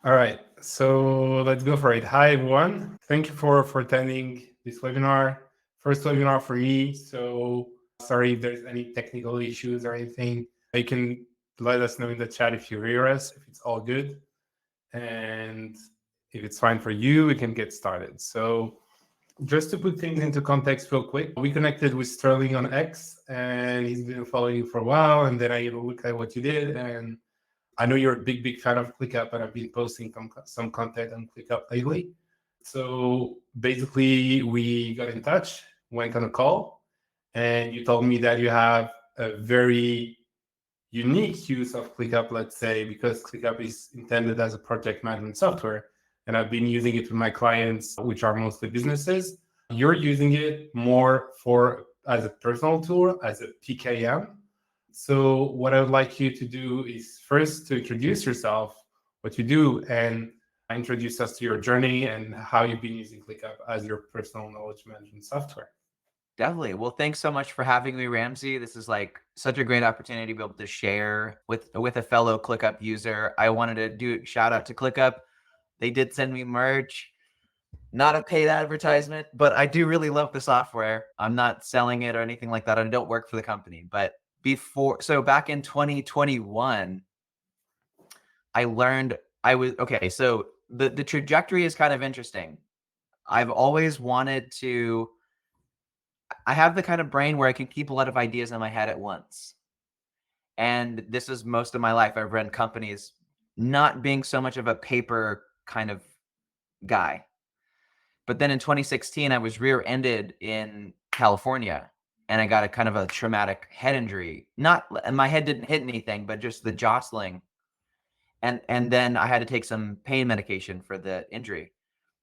All right, so let's go for it. Hi, everyone. Thank you for attending this webinar. First webinar for me. So sorry if there's any technical issues or anything. You can let us know in the chat if you hear us, if it's all good. And if it's fine for you, we can get started. So just to put things into context real quick, we connected with Sterling on X and he's been following you for a while. And then I looked at what you did, and I know you're a big fan of ClickUp, and I've been posting some content on ClickUp lately. So basically, we got in touch, went on a call, and you told me that you have a very unique use of ClickUp, let's say, because ClickUp is intended as a project management software. And I've been using it with my clients, which are mostly businesses. You're using it more for as a personal tool, as a PKM. So what I would like you to do is first to introduce yourself, what you do, and introduce us to your journey and how you've been using ClickUp as your personal knowledge management software. Definitely. Well, thanks so much for having me, Ramsey. This is like such a great opportunity to be able to share with a fellow ClickUp user. I wanted to do a shout out to ClickUp. They did send me merch. Not a paid advertisement, but I do really love the software. I'm not selling it or anything like that. I don't work for the company. But back in 2021, I learned so the trajectory is kind of interesting. I've always wanted to, I have the kind of brain where I can keep a lot of ideas in my head at once. And this is most of my life. I've run companies not being so much of a paper kind of guy. But then in 2016, I was rear-ended in California, and I got a kind of a traumatic head injury. And my head didn't hit anything, but just the jostling. And then I had to take some pain medication for the injury.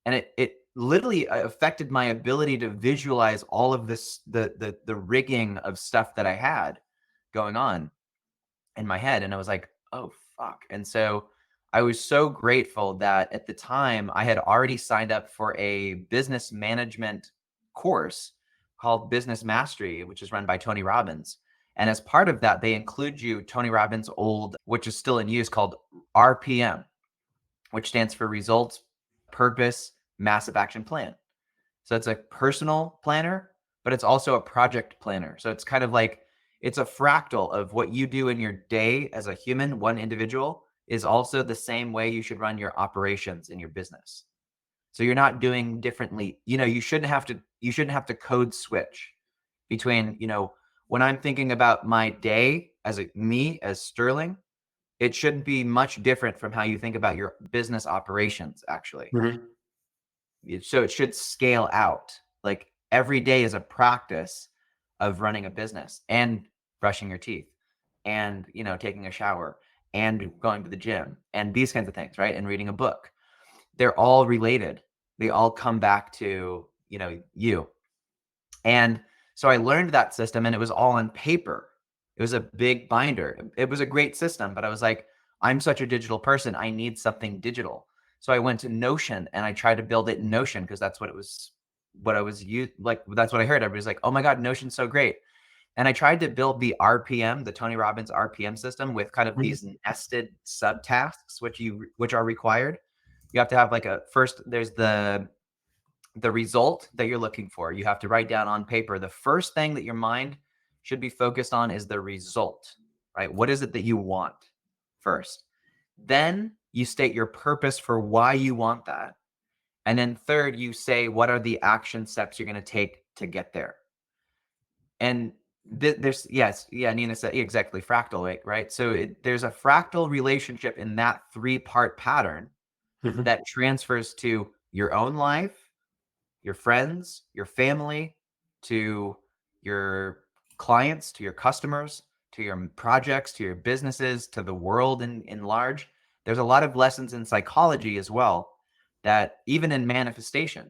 And it literally affected my ability to visualize all of this, the rigging of stuff that I had going on in my head. And I was like, oh, fuck. And so I was so grateful that at the time I had already signed up for a business management course called Business Mastery, which is run by Tony Robbins. And as part of that, they include you Tony Robbins' old, which is still in use, called RPM, which stands for Results, Purpose, Massive Action Plan. So it's a personal planner, but it's also a project planner. So it's kind of like, it's a fractal of what you do in your day as a human, one individual, is also the same way you should run your operations in your business. So you're not doing differently. You shouldn't have to code switch between, when I'm thinking about my day as Sterling, it shouldn't be much different from how you think about your business operations, actually. Mm-hmm. So it should scale out. Like every day is a practice of running a business and brushing your teeth and, taking a shower and going to the gym and these kinds of things, right? And reading a book. They're all related. They all come back to, you. And so I learned that system, and it was all on paper. It was a big binder. It was a great system, but I was like, I'm such a digital person. I need something digital. So I went to Notion and I tried to build it in Notion because that's what I was like, that's what I heard. Everybody's like, oh my God, Notion's so great. And I tried to build the RPM, the Tony Robbins RPM system, with kind of these nested subtasks, which are required. You have to have there's the result that you're looking for. You have to write down on paper. The first thing that your mind should be focused on is the result, right? What is it that you want first? Then you state your purpose for why you want that. And then third, you say, what are the action steps you're going to take to get there? And Nina said exactly, fractal, right? So there's a fractal relationship in that 3-part pattern that transfers to your own life, your friends, your family, to your clients, to your customers, to your projects, to your businesses, to the world in large. There's a lot of lessons in psychology as well, that even in manifestation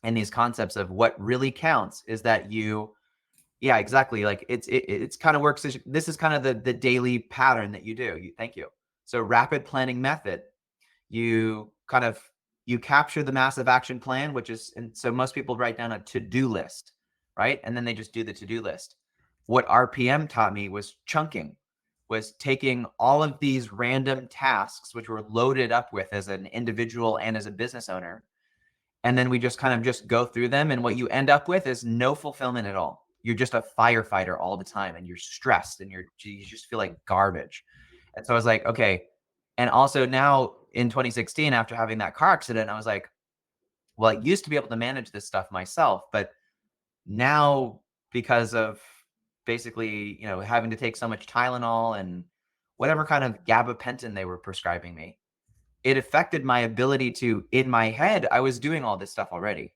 and these concepts of what really counts is that yeah, exactly. Like it's kind of works. This is kind of the daily pattern that you do. Thank you. So rapid planning method, you capture the massive action plan, and so most people write down a to-do list, right? And then they just do the to-do list. What RPM taught me was chunking. was taking all of these random tasks, which were loaded up with as an individual and as a business owner. And then we just kind of just go through them. And what you end up with is no fulfillment at all. You're just a firefighter all the time, and you're stressed, and you just feel like garbage. And so I was like, okay. And also now in 2016, after having that car accident, I was like, well, I used to be able to manage this stuff myself, but now because of basically, having to take so much Tylenol and whatever kind of gabapentin they were prescribing me, it affected my ability to, in my head, I was doing all this stuff already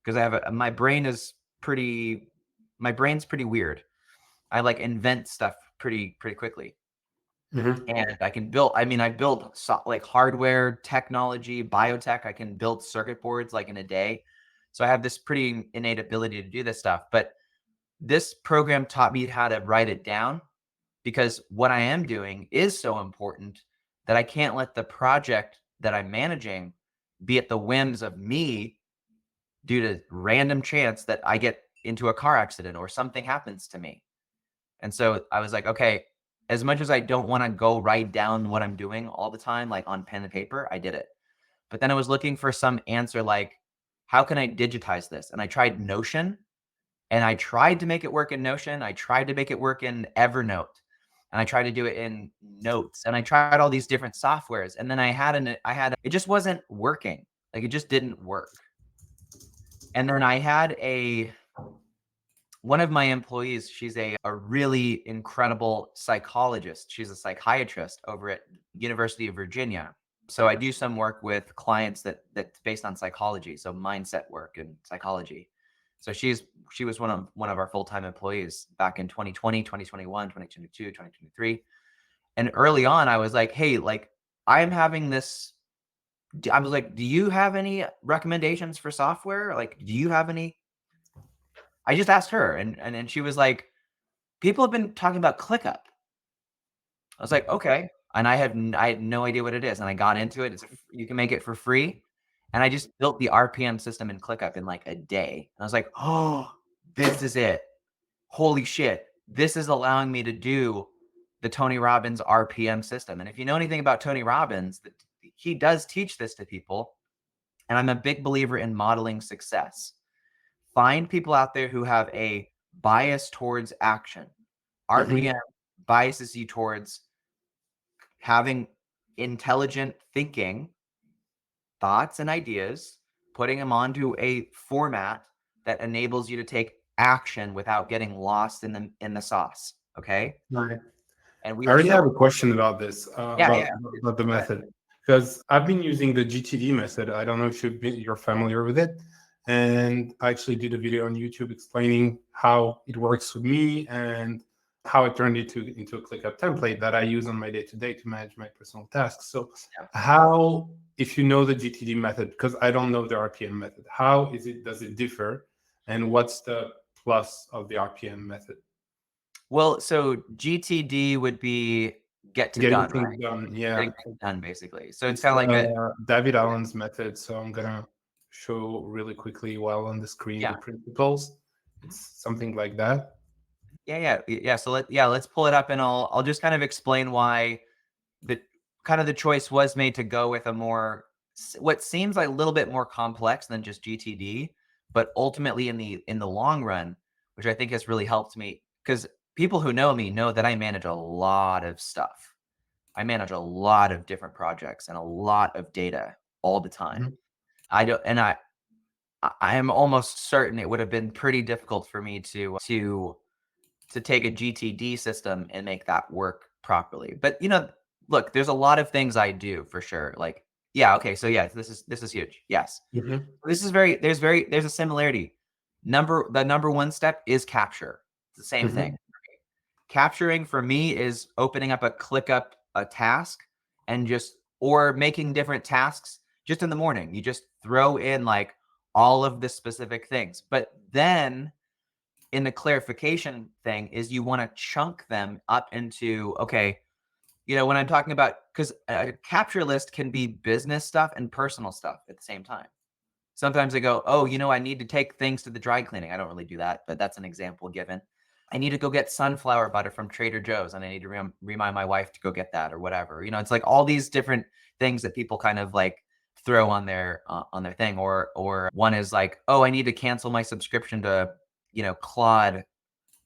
because my brain's pretty weird. I like invent stuff pretty quickly. Mhm. And I can build, I build like hardware, technology, biotech. I can build circuit boards like in a day. So I have this pretty innate ability to do this stuff. But this program taught me how to write it down, because what I am doing is so important that I can't let the project that I'm managing be at the whims of me due to random chance that I get into a car accident or something happens to me. And so I was like, okay, as much as I don't want to go write down what I'm doing all the time, like on pen and paper, I did it. But then I was looking for some answer like, how can I digitize this? And I tried Notion, and I tried to make it work in Notion. I tried to make it work in Evernote, and I tried to do it in Notes, and I tried all these different softwares. And then it just wasn't working. Like, it just didn't work. And then I had one of my employees, she's a really incredible psychologist. She's a psychiatrist over at University of Virginia. So I do some work with clients that's based on psychology, so mindset work and psychology. So she was one of our full-time employees back in 2020, 2021, 2022, 2023. And early on, I was like, hey, like, I'm having this. I was like, do you have any recommendations for software? Like, do you have any? I just asked her, and she was like, people have been talking about ClickUp. I was like, okay. And I had no idea what it is. And I got into it. You can make it for free. And I just built the RPM system in ClickUp in like a day. And I was like, oh, this is it. Holy shit. This is allowing me to do the Tony Robbins RPM system. And if you know anything about Tony Robbins, he does teach this to people. And I'm a big believer in modeling success. Find people out there who have a bias towards action. RPM biases you towards having intelligent thinking, thoughts and ideas, putting them onto a format that enables you to take action without getting lost in the sauce. Okay. Right. And we I have already have a question about this, yeah. about the method, because I've been using the GTD method. I don't know if you're familiar with it. And I actually did a video on YouTube explaining how it works with me and how I turned it into a ClickUp template that I use on my day-to-day to manage my personal tasks. So Yeah. how, if you know the GTD method, because I don't know the RPM method, does it differ? And what's the plus of the RPM method? Well, so GTD would be get to Getting done, things right? done, yeah. Getting things done, basically. So it's It's kind of like David Allen's method. So I'm gonna show really quickly while on the screen the principles. It's something like that. Yeah. So let's pull it up, and I'll just kind of explain why the choice was made to go with a more, what seems like a little bit more complex than just GTD, but ultimately in the long run, which I think has really helped me, because people who know me know that I manage a lot of stuff. I manage a lot of different projects and a lot of data all the time. Mhm. I am almost certain it would have been pretty difficult for me to take a GTD system and make that work properly. But look, there's a lot of things I do for sure. Like, yeah, okay, so yeah, this is huge. Yes, Mhm. this is there's a similarity. The number one step is capture. It's the same thing. Mhm. Capturing for me is opening up a task and or making different tasks just in the morning. You just throw in like all of the specific things, but then in the clarification thing is you want to chunk them up into, okay, when I'm talking about, because a capture list can be business stuff and personal stuff at the same time. Sometimes I go, oh, I need to take things to the dry cleaning. I don't really do that, but that's an example given. I need to go get sunflower butter from Trader Joe's, and I need to remind my wife to go get that or whatever. It's like all these different things that people kind of like throw on their thing. Or one is like, oh, I need to cancel my subscription to, Claude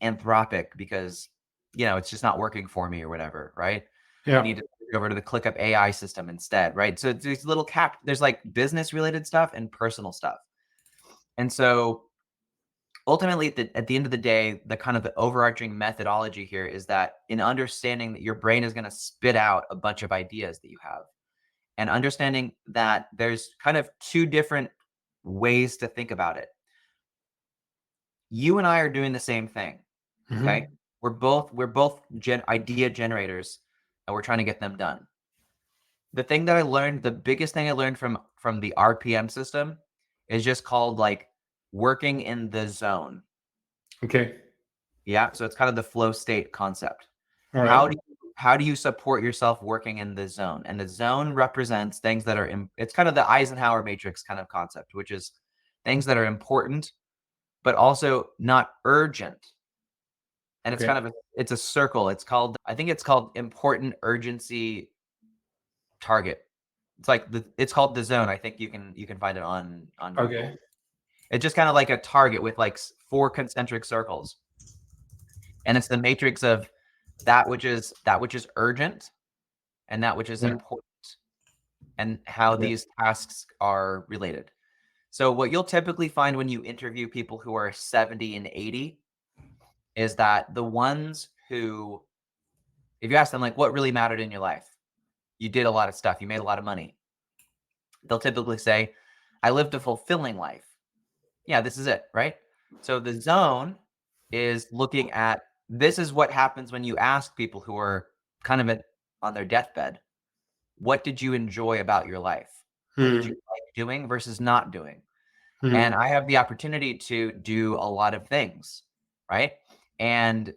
Anthropic because, it's just not working for me or whatever, right? I need to go over to the ClickUp AI system instead, right? So it's these little there's like business related stuff and personal stuff. And so ultimately, at the end of the day, the kind of the overarching methodology here is that in understanding that your brain is going to spit out a bunch of ideas that you have, and understanding that there's kind of two different ways to think about it. You and I are doing the same thing. Okay. We're both idea generators, and we're trying to get them done. The thing that I learned, the biggest thing I learned from the RPM system is just called like working in the zone. Okay. Yeah. So it's kind of the flow state concept. All right. How do you support yourself working in the zone? And the zone represents things that are it's kind of the Eisenhower matrix kind of concept, which is things that are important, but also not urgent. And it's kind of it's a circle. I think it's called important urgency target. It's like it's called the zone. I think you can find it on Google. Okay. It's just kind of like a target with like 4 concentric circles. And it's the matrix of that which is urgent and that which is important, and how these tasks are related. So what you'll typically find when you interview people who are 70 and 80 is that the ones who, if you ask them like, what really mattered in your life? You did a lot of stuff. You made a lot of money. They'll typically say, I lived a fulfilling life. Yeah, this is it, right? So the zone is looking at, this is what happens when you ask people who are kind of on their deathbed, what did you enjoy about your life? What did you like doing versus not doing? And I have the opportunity to do a lot of things, right? And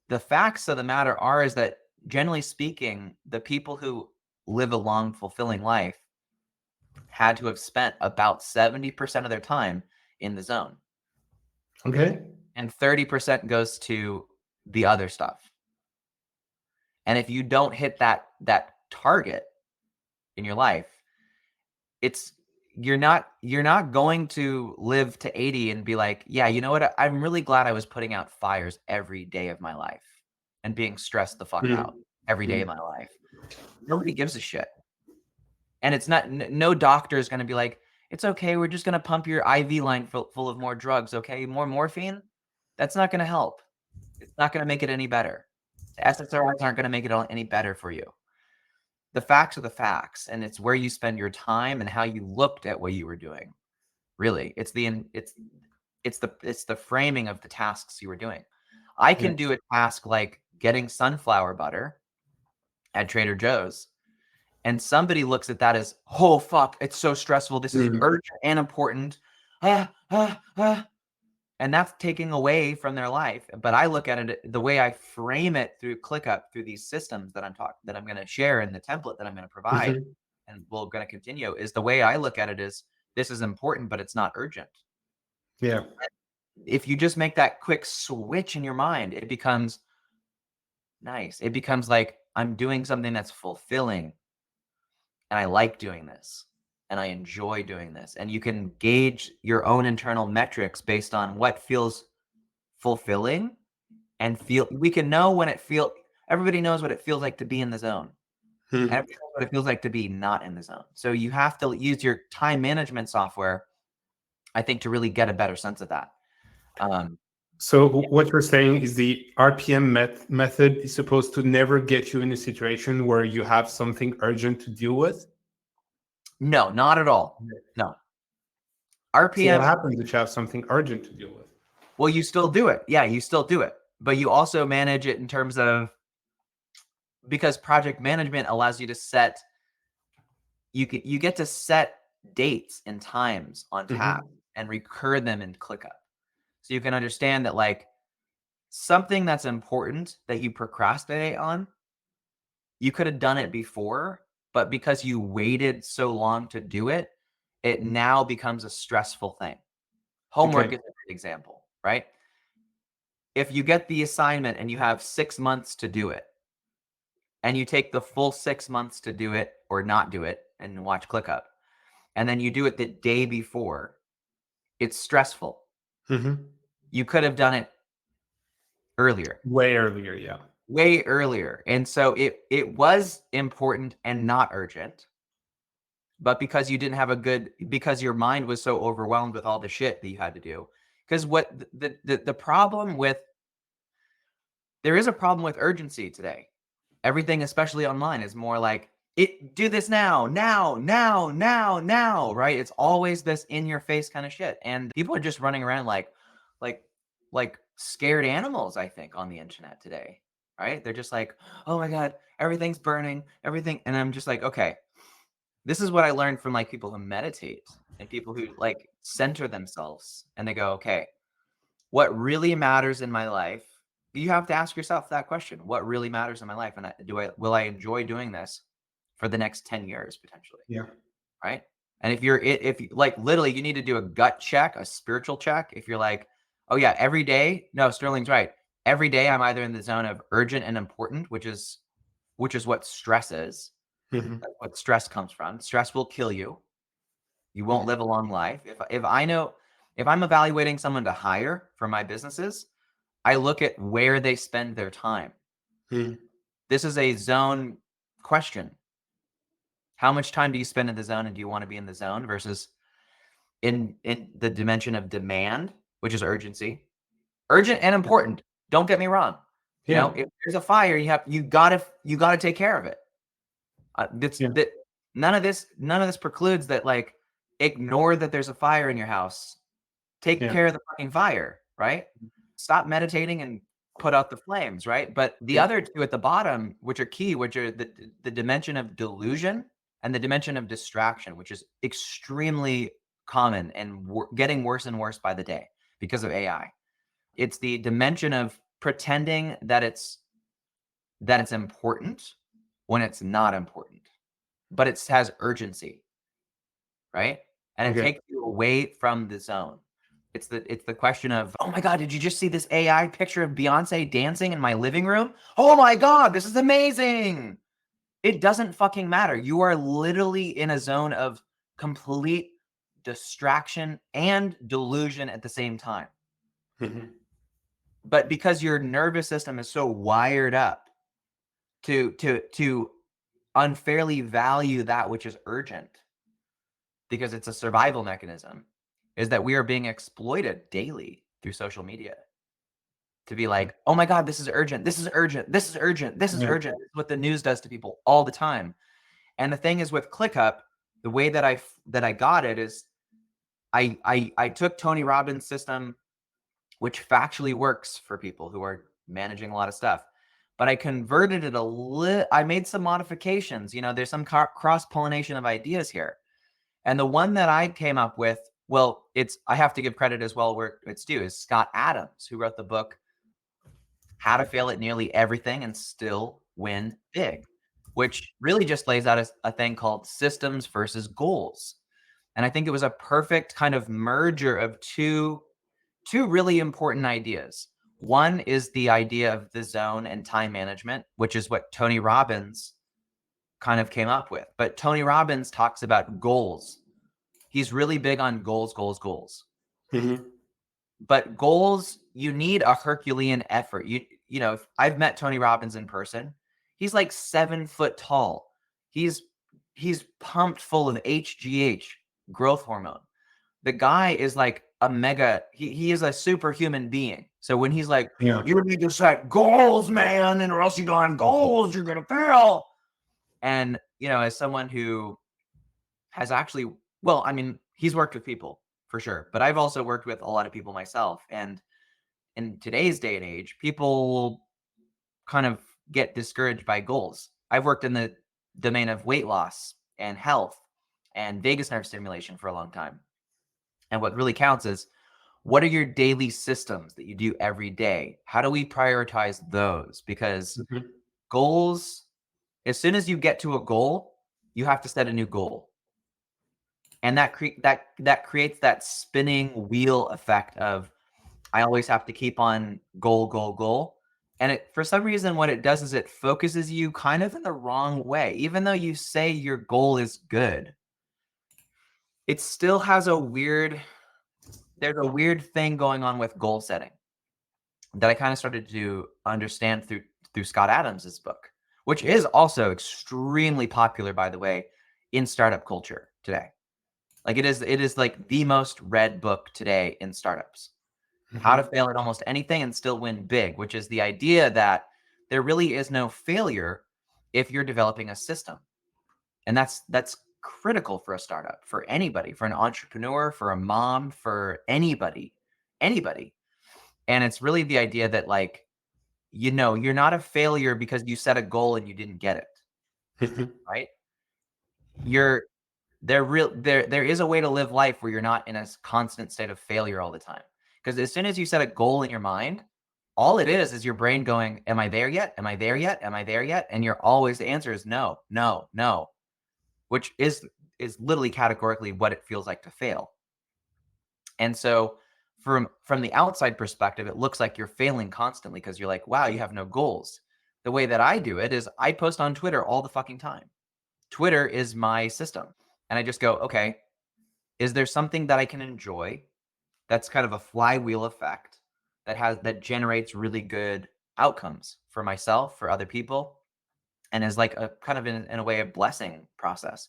the facts of the matter is that generally speaking, the people who live a long, fulfilling life had to have spent about 70% of their time in the zone. Okay. And 30% goes to the other stuff. And if you don't hit that target in your life, you're not going to live to 80 and be like, yeah, you know what? I'm really glad I was putting out fires every day of my life and being stressed the fuck out every day of my life. Nobody gives a shit. And it's not, no doctor is going to be like, it's okay, we're just going to pump your IV line full of more drugs, okay? More morphine? That's not going to help. It's not going to make it any better. The SSRIs aren't going to make it any better for you. The facts are the facts, and it's where you spend your time and how you looked at what you were doing. Really, it's the framing of the tasks you were doing. I can do a task like getting sunflower butter at Trader Joe's, and somebody looks at that as, oh fuck, it's so stressful. This is urgent and important. And that's taking away from their life. But I look at it the way I frame it through ClickUp, through these systems that I'm going to share in the template that I'm going to provide, and we're going to continue, is the way I look at it is, this is important, but it's not urgent. Yeah. If you just make that quick switch in your mind, it becomes nice. It becomes like, I'm doing something that's fulfilling, and I like doing this, and I enjoy doing this. And you can gauge your own internal metrics based on what feels fulfilling, and we can know when everybody knows what it feels like to be in the zone. And everybody knows what it feels like to be not in the zone. So you have to use your time management software, I think, to really get a better sense of that. So what you're saying is the RPM method is supposed to never get you in a situation where you have something urgent to deal with? No, not at all. No. RPM. So what happens if you have something urgent to deal with? Well, you still do it. Yeah, you still do it. But you also manage it in terms of, because project management allows you to set, you get to set dates and times on tasks and recur them in ClickUp. So you can understand that, like, something that's important that you procrastinate on, you could have done it before, but because you waited so long to do it, it now becomes a stressful thing. Homework is a good example, right? if you get the assignment and you have 6 months to do it, and you take the full 6 months to do it or not do it and watch ClickUp, and then you do it the day before, it's stressful. You could have done it earlier. Way earlier, yeah. Way earlier. And so it was important and not urgent. But because you didn't have because your mind was so overwhelmed with all the shit that you had to do. Because what the problem with, there is a problem with urgency today. Everything, especially online, is more like, do this now, right? It's always this in your face kind of shit. And people are just running around like scared animals, I think, on the internet today, right? They're just like, oh my God, everything's burning, everything. And I'm just like, okay, this is what I learned from like people who meditate and people who like center themselves, and they go, okay, what really matters in my life? You have to ask yourself that question. What really matters in my life? And will I enjoy doing this for the next 10 years potentially? Yeah. Right. And if you like, literally, you need to do a gut check, a spiritual check. If you're like, oh yeah, every day. No, Sterling's right. Every day I'm either in the zone of urgent and important, which is what stress is. That's what stress comes from. Stress will kill you. You won't live a long life. If I'm evaluating someone to hire for my businesses, I look at where they spend their time. This is a zone question. How much time do you spend in the zone, and do you want to be in the zone versus in the dimension of demand, which is urgency, urgent and important. Don't get me wrong. You know, if there's a fire, you gotta take care of it. None of this precludes that. Like, ignore that there's a fire in your house. Take care of the fucking fire, right? Stop meditating and put out the flames, right? But the other two at the bottom, which are key, which are the dimension of delusion and the dimension of distraction, which is extremely common and getting worse and worse by the day because of AI. It's the dimension of pretending that it's important when it's not important, but it has urgency, right? And it takes you away from the zone. It's the question of, oh my God, did you just see this AI picture of Beyonce dancing in my living room? Oh my God, this is amazing. It doesn't fucking matter. You are literally in a zone of complete distraction and delusion at the same time. But because your nervous system is so wired up to unfairly value that which is urgent, because it's a survival mechanism, is that we are being exploited daily through social media to be like, oh my God, this is urgent. This is urgent. This is urgent. This is urgent. It's what the news does to people all the time. And the thing is with ClickUp, the way that I got it is I took Tony Robbins' system, which factually works for people who are managing a lot of stuff, but I converted it I made some modifications. You know, there's some cross-pollination of ideas here. And the one that I came up with, well, I have to give credit as well where it's due, is Scott Adams, who wrote the book, How to Fail at Nearly Everything and Still Win Big, which really just lays out a thing called systems versus goals. And I think it was a perfect kind of merger of two really important ideas. One is the idea of the zone and time management, which is what Tony Robbins kind of came up with. But Tony Robbins talks about goals. He's really big on goals. But goals, you need a Herculean effort. You know, I've met Tony Robbins in person. He's like 7 foot tall. He's pumped full of HGH, growth hormone. The guy is like a mega, he is a superhuman being. So when he's like, you need to set goals, man, and or else you don't have goals, you're going to fail. And, you know, as someone who has actually, well, I mean, he's worked with people for sure, but I've also worked with a lot of people myself. And in today's day and age, people kind of get discouraged by goals. I've worked in the domain of weight loss and health and vagus nerve stimulation for a long time. And what really counts is, what are your daily systems that you do every day? How do we prioritize those? Because goals, as soon as you get to a goal, you have to set a new goal. And that creates that spinning wheel effect of, I always have to keep on goal. And it, for some reason, what it does is it focuses you kind of in the wrong way. Even though you say your goal is good, it still has there's a weird thing going on with goal setting that I kind of started to understand through Scott Adams's book, which is also extremely popular, by the way, in startup culture today. Like it is like the most read book today in startups. How to fail at almost anything and still win big, which is the idea that there really is no failure if you're developing a system. And that's critical for a startup, for anybody, for an entrepreneur, for a mom, for anybody. And it's really the idea that, like, you're not a failure because you set a goal and you didn't get it, right? There is a way to live life where you're not in a constant state of failure all the time. Because as soon as you set a goal in your mind, all it is your brain going, am I there yet? Am I there yet? Am I there yet? And the answer is no, no, no, which is literally categorically what it feels like to fail. And so from the outside perspective, it looks like you're failing constantly because you're like, wow, you have no goals. The way that I do it is I post on Twitter all the fucking time. Twitter is my system. And I just go, okay, is there something that I can enjoy that's kind of a flywheel effect that generates really good outcomes for myself, for other people, and is like a kind of in a way a blessing process.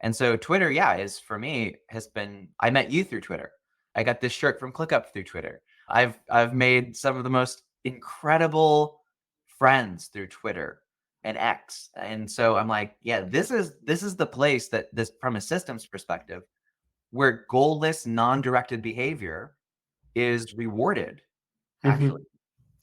And so Twitter, yeah, is for me has been, I met you through Twitter. I got this shirt from ClickUp through Twitter. I've made some of the most incredible friends through Twitter and X. And so I'm like, yeah, this is the place that this, from a systems perspective, where goalless, non-directed behavior is rewarded, actually,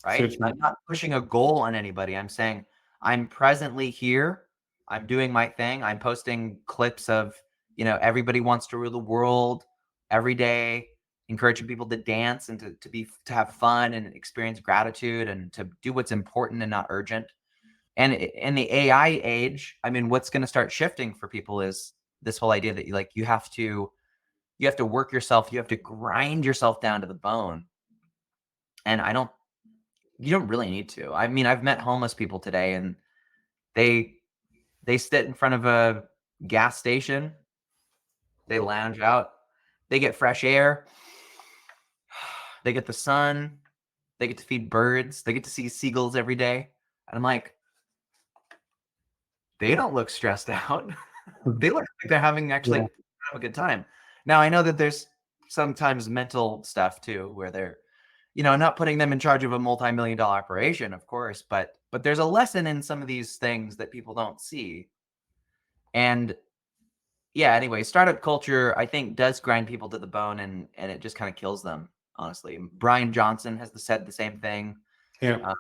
right? I'm not pushing a goal on anybody. I'm saying I'm presently here. I'm doing my thing. I'm posting clips of, everybody wants to rule the world every day, encouraging people to dance and to have fun and experience gratitude and to do what's important and not urgent. And in the AI age, I mean, what's going to start shifting for people is this whole idea that you have to work yourself, you have to grind yourself down to the bone. And you don't really need to. I mean, I've met homeless people today and they sit in front of a gas station, they lounge out, they get fresh air, they get the sun, they get to feed birds, they get to see seagulls every day. And I'm like, they don't look stressed out. They look like they're having actually a good time. Now, I know that there's sometimes mental stuff too, where they're, not putting them in charge of a multi-million-dollar operation, of course, but there's a lesson in some of these things that people don't see. And yeah, anyway, startup culture, I think, does grind people to the bone and it just kind of kills them, honestly. Brian Johnson has said the same thing. Yeah.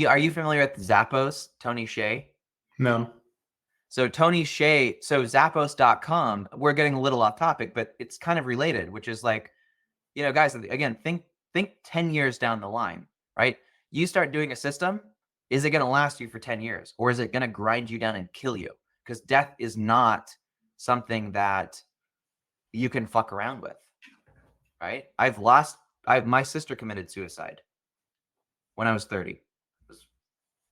Are you familiar with Zappos, Tony Hsieh? No. So Tony Hsieh, so Zappos.com, we're getting a little off topic, but it's kind of related, which is like, guys, again, think 10 years down the line, right? You start doing a system, is it going to last you for 10 years or is it going to grind you down and kill you? Because death is not something that you can fuck around with, right? My sister committed suicide when I was 30.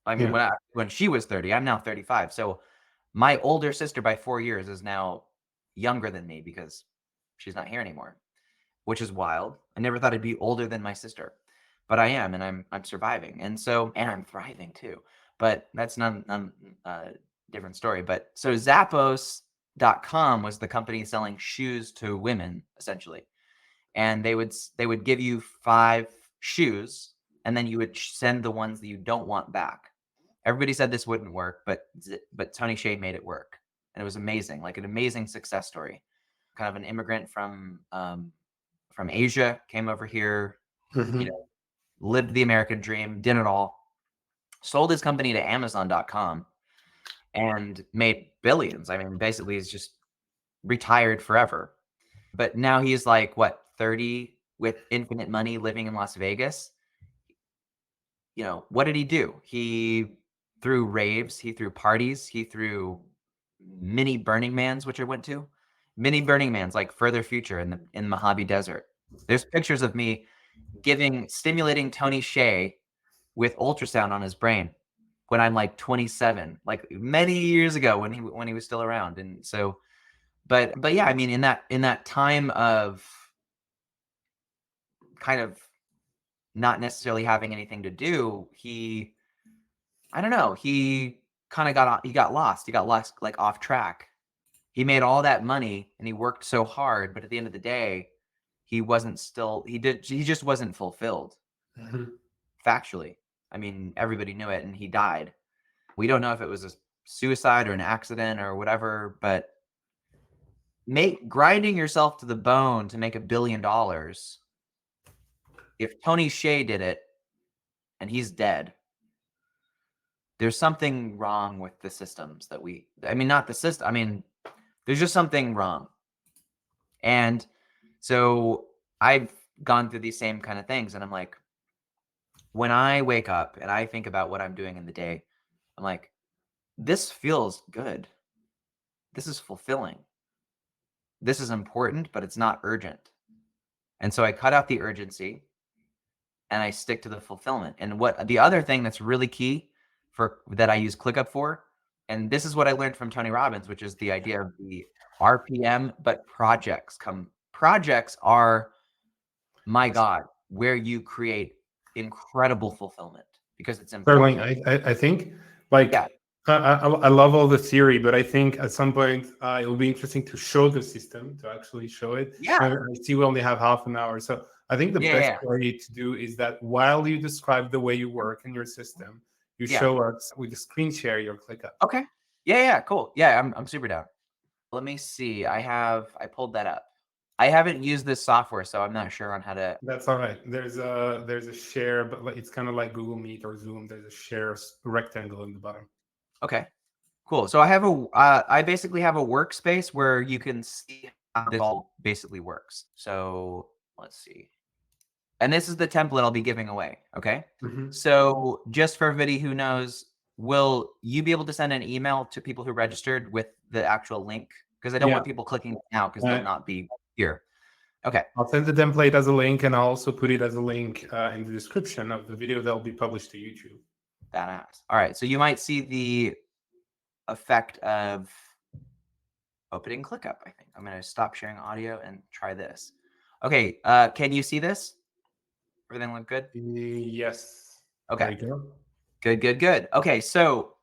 I mean, when she was 30, I'm now 35. So my older sister by 4 years is now younger than me because she's not here anymore, which is wild. I never thought I'd be older than my sister, but I am, and I'm surviving. And I'm thriving too, but that's not different story. But so Zappos.com was the company selling shoes to women, essentially. And they would give you 5 shoes, and then you would send the ones that you don't want back. Everybody said this wouldn't work, but Tony Hsieh made it work. And it was amazing, like an amazing success story. Kind of an immigrant from Asia, came over here, lived the American dream, did it all, sold his company to Amazon.com and made billions. I mean, basically he's just retired forever. But now he's like, what, 30 with infinite money living in Las Vegas? What did he do? He threw raves, he threw parties, he threw mini Burning Mans, which I went to. Mini Burning Mans, like further future in the Mojave Desert. There's pictures of me stimulating Tony Hsieh with ultrasound on his brain when I'm like 27, like many years ago when he was still around. And so, but yeah, I mean, in that time of kind of not necessarily having anything to do, I don't know, he got lost like off track. He made all that money and he worked so hard, but at the end of the day, he just wasn't fulfilled. Factually. I mean, everybody knew it, and he died. We don't know if it was a suicide or an accident or whatever, but grinding yourself to the bone to make $1 billion. If Tony Hsieh did it and he's dead, there's something wrong with the systems not the system. There's just something wrong. And so I've gone through these same kind of things, and I'm like, when I wake up and I think about what I'm doing in the day, I'm like, this feels good. This is fulfilling. This is important, but it's not urgent. And so I cut out the urgency and I stick to the fulfillment. And the other thing that's really key that I use ClickUp for, and this is what I learned from Tony Robbins, which is the idea of the RPM, but projects are, my God, where you create incredible fulfillment because it's important. Sterling, I think like Yeah. I love all the theory, but I think at some point it will be interesting to show the system, to actually show it. Yeah. I see we only have half an hour, so I think the best Yeah. way to do is that while you describe the way you work in your system, you show us with the screen share your ClickUp. Okay. Yeah. Cool. Yeah, I'm super down. Let me see. I pulled that up. I haven't used this software, so I'm not sure on how to. That's all right. There's a share, but it's kind of like Google Meet or Zoom. There's a share rectangle in the bottom. Okay, cool. So I basically have a workspace where you can see how this all basically works. So let's see. And this is the template I'll be giving away. Okay. Mm-hmm. So just for everybody who knows, will you be able to send an email to people who registered with the actual link? Because I don't want people clicking now because they'll not be here. Okay. I'll send the template as a link, and I'll also put it as a link in the description of the video that will be published to YouTube. Badass. All right. So you might see the effect of opening ClickUp, I think. I'm going to stop sharing audio and try this. Okay. Can you see this? Everything look good? Yes. Okay. There you go. Good. Okay. So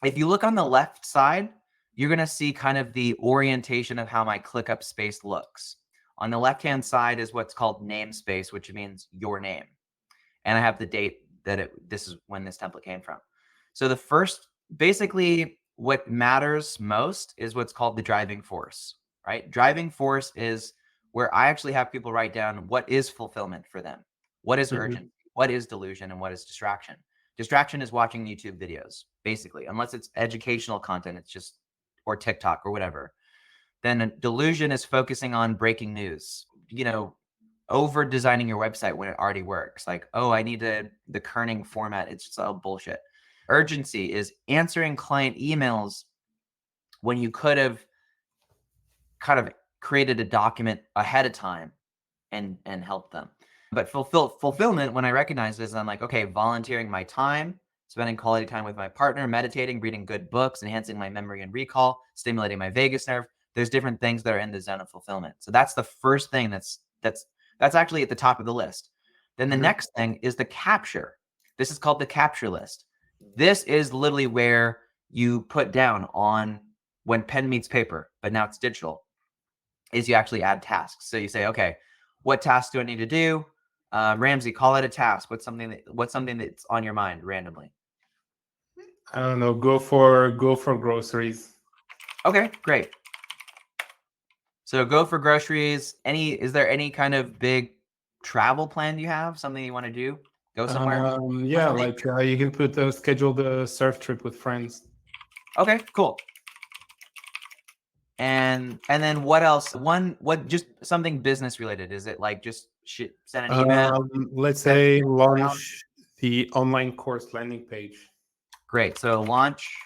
if you look on the left side, you're going to see kind of the orientation of how my ClickUp space looks. On the left-hand side is what's called namespace, which means your name. And I have the date that this is when this template came from. So the first, basically what matters most is what's called the driving force, right? Driving force is where I actually have people write down what is fulfillment for them, what is urgent, what is delusion, and what is distraction. Distraction is watching YouTube videos, basically, unless it's educational content, it's just, or TikTok or whatever. Then delusion is focusing on breaking news, over designing your website when it already works. Like, oh, I need the kerning format. It's just all bullshit. Urgency is answering client emails when you could have kind of created a document ahead of time and helped them. But fulfillment, when I recognize this, I'm like, okay, volunteering my time, spending quality time with my partner, meditating, reading good books, enhancing my memory and recall, stimulating my vagus nerve. There's different things that are in the zone of fulfillment. So that's the first thing that's actually at the top of the list. Then the next thing is the capture. This is called the capture list. This is literally where you put down on when pen meets paper, but now it's digital, is you actually add tasks. So you say, okay, what tasks do I need to do? Ramsey, call it a task. What's something that's on your mind randomly? I don't know. Go for groceries. Okay, great. So go for groceries. Is there any kind of big travel plan you have? Something you want to do? Go somewhere? Yeah, like you can schedule the surf trip with friends. Okay, cool. And then what else? Just something business related? Is it like just send an email? Let's say launch the online course landing page. Great. So launch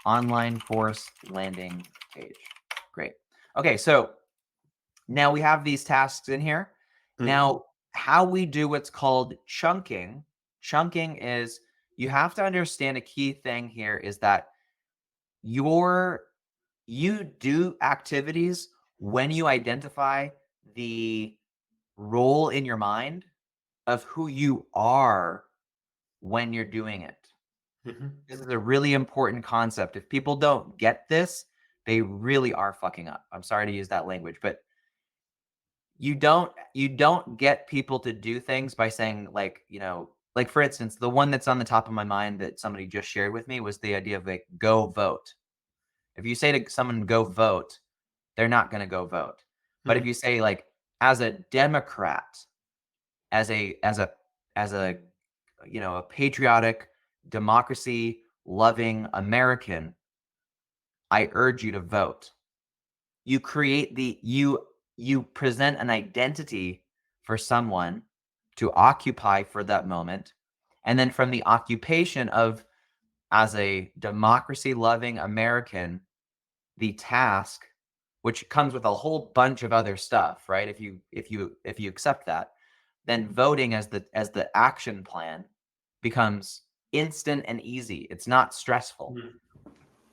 online course landing page. Great. Okay, so Now we have these tasks in here. Mhm. Now, how we do what's called chunking. Chunking is, you have to understand a key thing here is that you do activities when you identify the role in your mind of who you are when you're doing it. Mhm. This is a really important concept. If people don't get this, they really are fucking up. I'm sorry to use that language, but you don't get people to do things by saying, like, like, for instance, the one that's on the top of my mind that somebody just shared with me was the idea of, like, go vote. If you say to someone, go vote, they're not going to go vote. But if Mhm. you say, like, as a Democrat, as a a patriotic, democracy loving American, I urge you to vote. You create you present an identity for someone to occupy for that moment. And then from the occupation of, as a democracy loving American, the task, which comes with a whole bunch of other stuff, right? If you accept that, then voting as the action plan becomes instant and easy. It's not stressful, Mhm.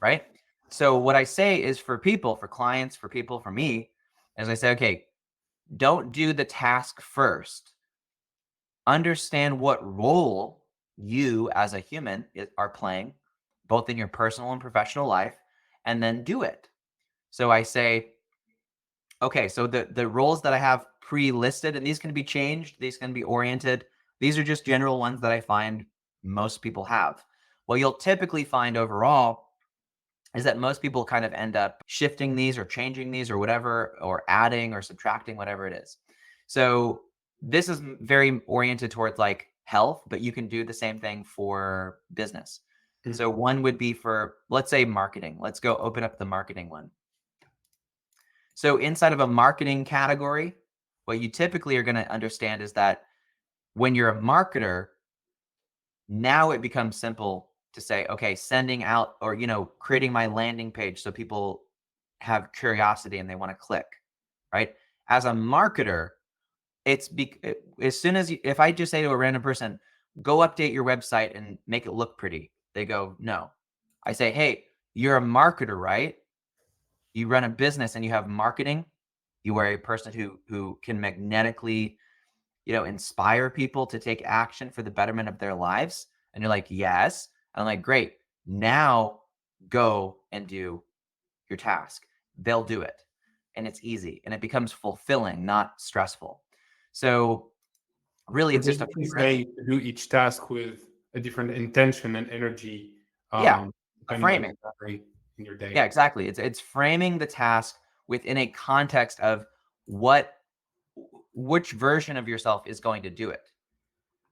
right? So what I say is, for people, for clients, for people, for me, is I say, okay, don't do the task first. Understand what role you as a human are playing, both in your personal and professional life, and then do it. So I say, okay, so the roles that I have pre-listed, and these can be changed, these can be oriented. These are just general ones that I find most people have. What you'll typically find overall is that most people kind of end up shifting these or changing these or whatever, or adding or subtracting, whatever it is. So this is very oriented towards, like, health, but you can do the same thing for business. So Mhm. one would be for, let's say, marketing. Let's go open up the marketing one. So inside of a marketing category, what you typically are going to understand is that when you're a marketer, now it becomes simple to say, okay, sending out, or, creating my landing page so people have curiosity and they want to click, right? As a marketer, as soon as if I just say to a random person, go update your website and make it look pretty, they go, no. I say, hey, you're a marketer, right? You run a business and you have marketing. You are a person who can magnetically, inspire people to take action for the betterment of their lives. And you're like, yes. And I'm like, great. Now go and do your task. They'll do it. And it's easy and it becomes fulfilling, not stressful. So really, So it's just a basically framework. say to do each task with a different intention and energy, Yeah, a depending on framing. your priority in your Yeah, day. exactly. It's framing the task within a context of which version of yourself is going to do it. Yeah.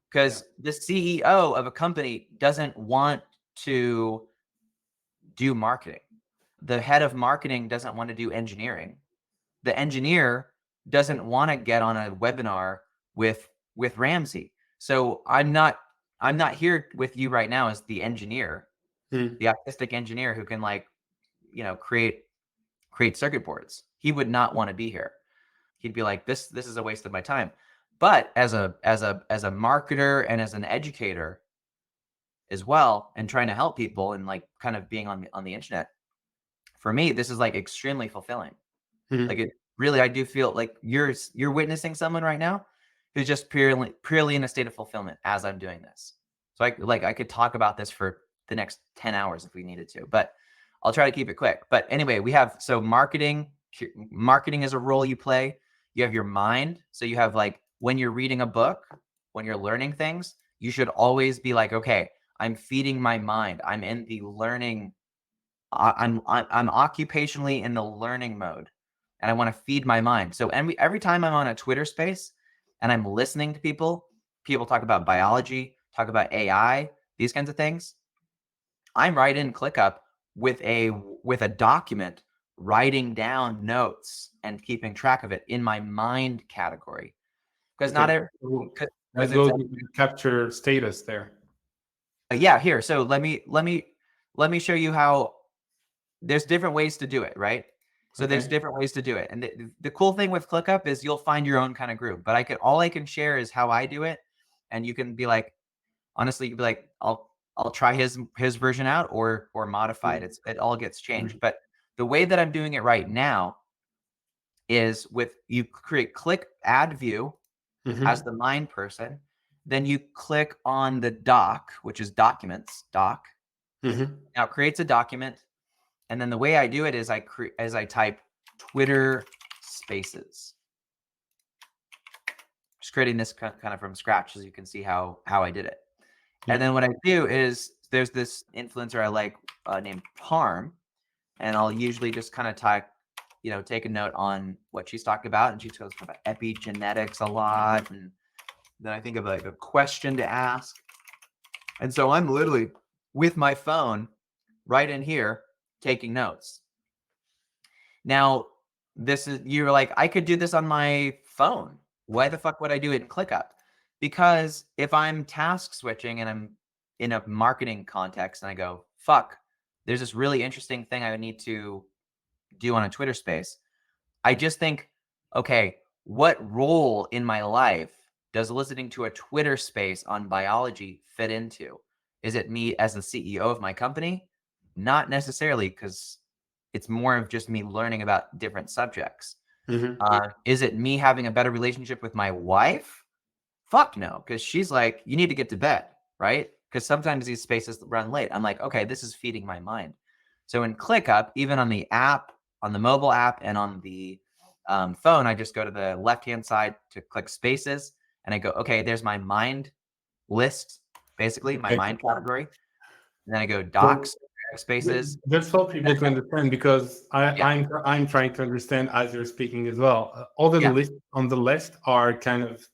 Because the CEO of a company doesn't want to do marketing. The head of marketing doesn't want to do engineering. The engineer doesn't want to get on a webinar with Ramsey. So I'm not here with you right now as the engineer, Mhm. the autistic engineer who can, like, create circuit boards. He would not want to be here. He'd be like, this is a waste of my time. But as a marketer and as an educator as well, and trying to help people and, like, kind of being on the internet, for me, this is, like, extremely fulfilling. Like, Mhm. it really, I do feel like you're witnessing someone right now who's just purely in a state of fulfillment as I'm doing this. So I could talk about this for the next 10 hours if we needed to, but I'll try to keep it quick. But anyway, we have, so marketing is a role you play. You have your mind. So you have, like, when you're reading a book, when you're learning things, you should always be like, okay, I'm feeding my mind. I'm in the learning. I'm occupationally in the learning mode, and I want to feed my mind. So every time I'm on a Twitter space and I'm listening to people talk about biology, talk about AI, these kinds of things, I'm right in ClickUp with a document, writing down notes and keeping track of it in my mind category. Because not Okay. every, So because let's it's go to the capture status there. yeah, here. So let me show you how there's different ways to do it, right? So there's Okay. different ways to do it. And the cool thing with ClickUp is you'll find your own kind of group. But all I can share is how I do it. And you can be like, honestly, you'd be like, I'll try his version out or modify it. It all gets changed. Mhm. But the way that I'm doing it right now is you click add view as Mhm. the mind person. Then you click on the doc, which is documents, doc. Mhm. Now it creates a document. And then the way I do it is I type Twitter Spaces. Just creating this kind of from scratch, so you can see how I did it. And Yeah. then what I do is there's this influencer I like named Parm, and I'll usually just kind of take a note on what she's talking about, and she talks about epigenetics a lot, and then I think of like a question to ask. And so I'm literally with my phone right in here taking notes. Now, you're like, I could do this on my phone. Why the fuck would I do it in ClickUp? Because if I'm task switching and I'm in a marketing context and I go, fuck, there's this really interesting thing I would need to do on a Twitter space. I just think, okay, what role in my life does listening to a Twitter space on biology fit into? Is it me as the CEO of my company? Not necessarily, because it's more of just me learning about different subjects. Mhm. Is it me having a better relationship with my wife? Fuck no, because she's like, you need to get to bed, right? Because sometimes these spaces run late. I'm like, okay, this is feeding my mind. So in ClickUp, even on the app, on the mobile app, and on the phone, I just go to the left-hand side to click spaces, and I go, okay, there's my mind list, basically my Okay. mind category. And then I go So docs, spaces. that's help people to understand because Yeah, I'm trying to understand as you're speaking as well. All the yeah, list on the list are kind of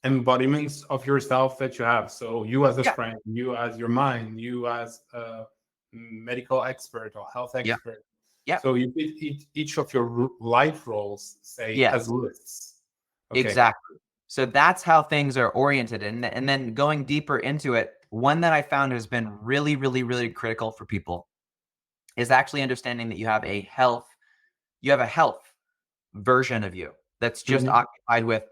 embodiments of yourself that you have. So you as a yeah, friend, you as your mind, you as a medical expert or health yeah, expert. yeah. So you did each of your life roles say as Yes, lists. Okay. exactly. So that's how things are oriented. And then going deeper into it, one that I found has been really, really, really critical for people is actually understanding that you have a health version of you that's just Mhm. occupied with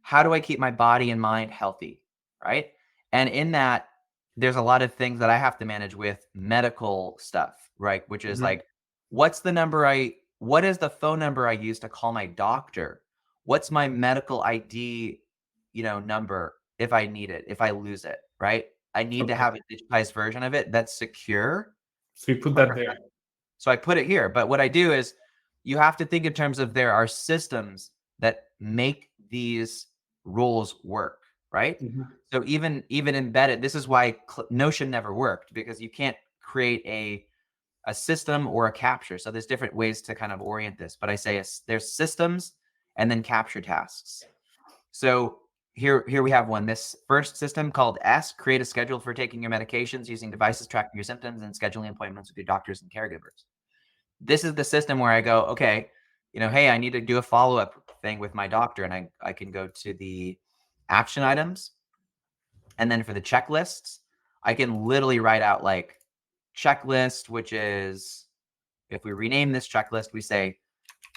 how do I keep my body and mind healthy, right? And in that, there's a lot of things that I have to manage with medical stuff, right? Which is Mhm. like, what is the phone number I use to call my doctor? What's my medical ID, number if I need it, if I lose it, right? I need to Okay. have a digitized version of it that's secure. So you put that there. So I put it here. But what I do is you have to think in terms of there are systems that make these rules work, right? Mhm. So even embedded, this is why Notion never worked, because you can't create a system or a capture. So there's different ways to kind of orient this. But I say there's systems and then capture tasks. So here we have one. This first system called S, create a schedule for taking your medications using devices tracking your symptoms and scheduling appointments with your doctors and caregivers. This is the system where I go, okay, hey, I need to do a follow-up thing with my doctor, and I can go to the action items. And then for the checklists, I can literally write out like checklist, which is, if we rename this checklist, we say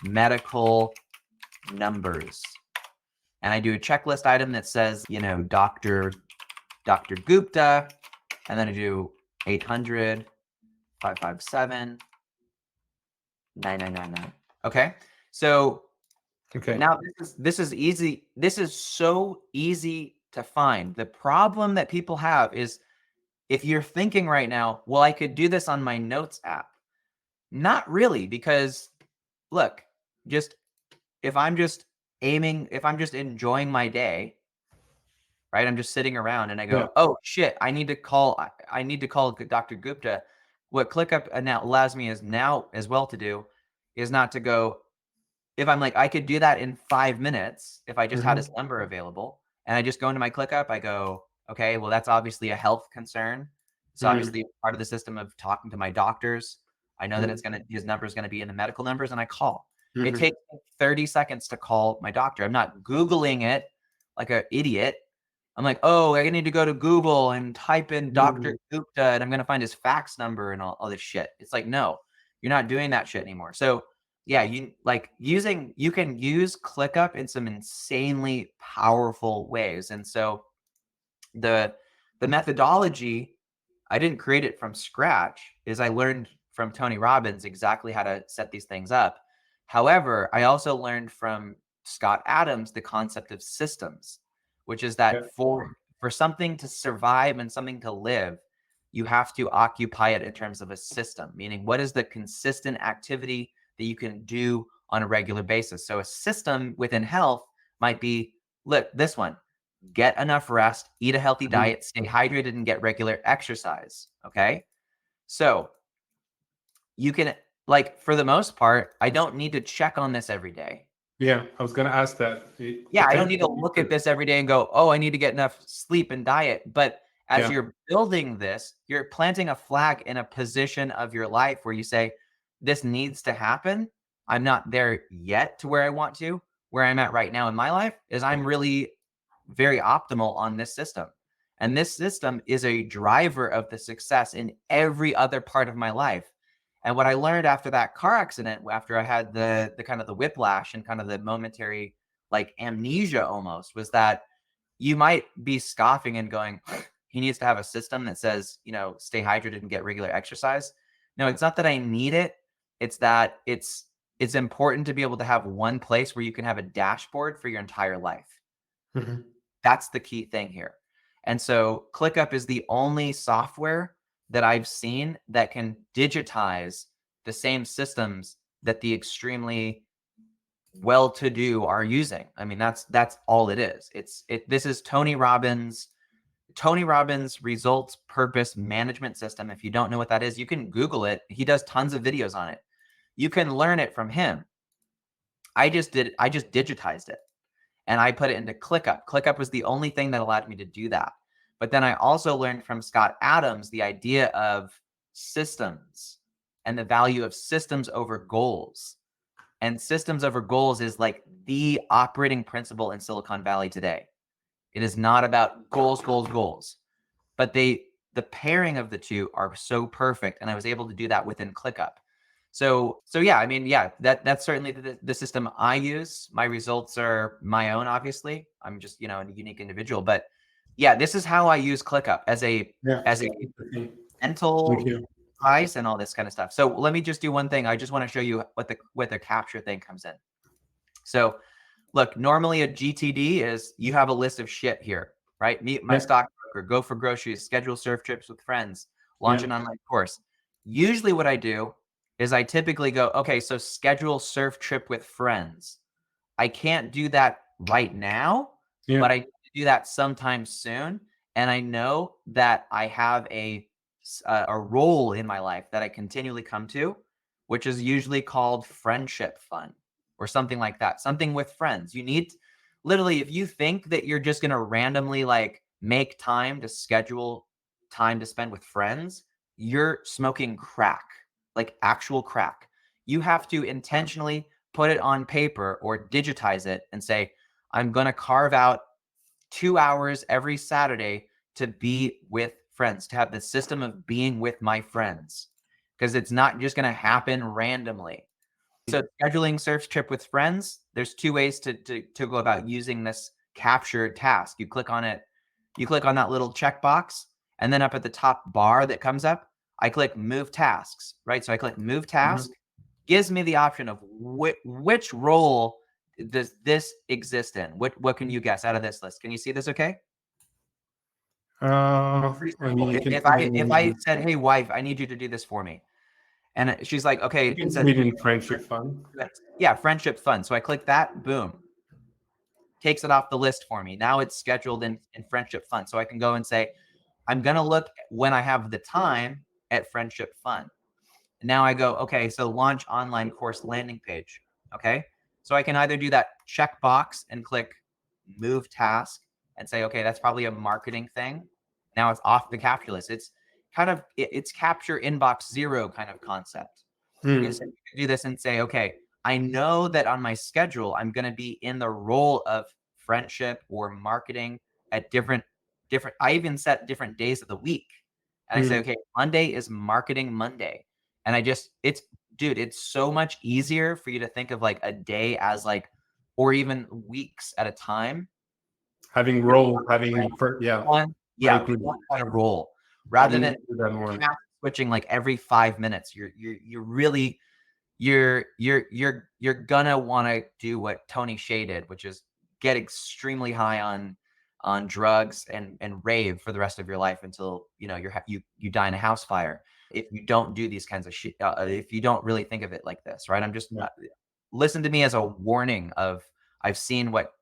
medical numbers. And I do a checklist item that says, Dr. Gupta, and then I do 800 557 9999. Okay. So Okay. now this is easy. This is so easy to find. The problem that people have is if you're thinking right now, well, I could do this on my notes app. Not really, because look, just if I'm just enjoying my day, right? I'm just sitting around and I Yeah. go, oh shit, I need to call Dr. Gupta. What ClickUp now allows me is now as well to do is not to go, if I'm like, I could do that in 5 minutes if I just had his Mhm. number available, and I just go into my ClickUp, I go, okay, well, that's obviously a health concern. It's Mhm. obviously part of the system of talking to my doctors. I know that Mhm. his number is gonna be in the medical numbers, and I call. It Mhm. takes me 30 seconds to call my doctor. I'm not Googling it like an idiot. I'm like, oh, I need to go to Google and type in Dr. Mhm. Gupta, and I'm gonna find his fax number and all this shit. It's like, no, you're not doing that shit anymore. So yeah, you can use ClickUp in some insanely powerful ways. And so the methodology, I didn't create it from scratch, is I learned from Tony Robbins exactly how to set these things up. However, I also learned from Scott Adams the concept of systems, which is Yeah. that for something to survive and something to live, you have to occupy it in terms of a system, meaning what is the consistent activity that you can do on a regular basis. So a system within health might be, look, this one, get enough rest, eat a healthy diet, stay hydrated, and get regular exercise. Okay. So you can, like, for the most part, I don't need to check on this every day. Yeah, I was gonna ask that. Yeah, I don't need to look at this every day and go, oh, I need to get enough sleep and diet. But as you're building this, you're planting a flag in a position of your life where you say, this needs to happen. I'm not there yet to where I want to. Where I'm at right now in my life is I'm really very optimal on this system. And this system is a driver of the success in every other part of my life. And what I learned after that car accident, after I had the kind of the whiplash and kind of the momentary like amnesia almost, was that you might be scoffing and going, he needs to have a system that says, you know, stay hydrated and get regular exercise. No, it's not that I need it. It's that it's important to be able to have one place where you can have a dashboard for your entire life. Mm-hmm. That's the key thing here. And so ClickUp is the only software that I've seen that can digitize the same systems that the extremely well-to-do are using. I mean, that's all it is. This is Tony Robbins results purpose management system. If you don't know what that is, you can Google it. He does tons of videos on it. You can learn it from him. I just digitized it and I put it into ClickUp. ClickUp was the only thing that allowed me to do that. But then I also learned from Scott Adams the idea of systems and the value of systems over goals. And systems over goals is like the operating principle in Silicon Valley today. It is not about goals. But the pairing of the two are so perfect. And I was able to do that within ClickUp. So yeah, I mean, yeah, that's certainly the system I use. My results are my own, obviously. I'm just, you know, a unique individual. But yeah, this is how I use ClickUp as a mental device and all this kind of stuff. So let me just do one thing. I just want to show you what the capture thing comes in. So look, normally a GTD is you have a list of shit here, right? Meet my stockbroker, go for groceries, schedule surf trips with friends, launch an online course. Usually what I do is I typically go, okay, so schedule surf trip with friends. I can't do that right now, but I do that sometime soon. And I know that I have a role in my life that I continually come to, which is usually called friendship fun or something like that. Something with friends. You need, literally, if you think that you're just going to randomly like make time to schedule time to spend with friends, you're smoking crack, like actual crack. You have to intentionally put it on paper or digitize it and say, I'm going to carve out 2 hours every Saturday to be with friends, to have the system of being with my friends, because it's not just going to happen randomly. So scheduling surf trip with friends, there's 2 ways to go about using this capture task. You click on it, you click on that little checkbox, and then up at the top bar that comes up, I click move tasks, right? So I click move task, gives me the option of which role does this exist in? What can you guess out of this list? Can you see this okay? If I said, hey, wife, I need you to do this for me. And she's like, okay. It's reading friendship fun. Yeah, friendship fun. So I click that, boom. Takes it off the list for me. Now it's scheduled in friendship fun. So I can go and say, I'm going to look when I have the time at friendship fun. Now I go, okay, so launch online course landing page. Okay. So I can either do that checkbox and click move task and say, okay, that's probably a marketing thing. Now it's off the capture list. It's kind of, it's capture inbox 0 kind of concept. You can do this and say, okay, I know that on my schedule, I'm going to be in the role of friendship or marketing at different, I even set different days of the week. And I say, okay, Monday is marketing Monday. And it's dude, it's so much easier for you to think of like a day as like, or even weeks at a time. Having You're role, having, yeah, I agree. one kind of role rather I need than to do that more. task switching like every 5 minutes. You're really you're gonna want to do what Tony Hsieh did, which is get extremely high on drugs and rave for the rest of your life until you die in a house fire. If you don't do these kinds of shit, if you don't really think of it like this, right? I'm just Yeah. listen to me as a warning of I've seen what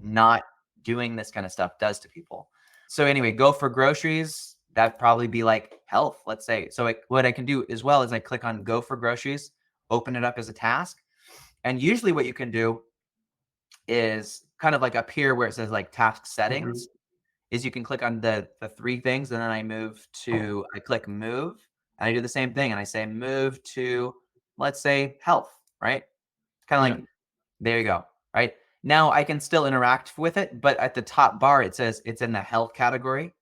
not doing this kind of stuff does to people. So anyway, go for groceries. That'd probably be like health, let's say. So what I can do as well is I click on go for groceries, open it up as a task. And usually what you can do is kind of like up here where it says like task settings, is you can click on the 3 things, and then I click move, and I do the same thing, and I say move to, let's say, health, right? Kind of like, there you go, right? Now I can still interact with it, but at the top bar, it says it's in the health category.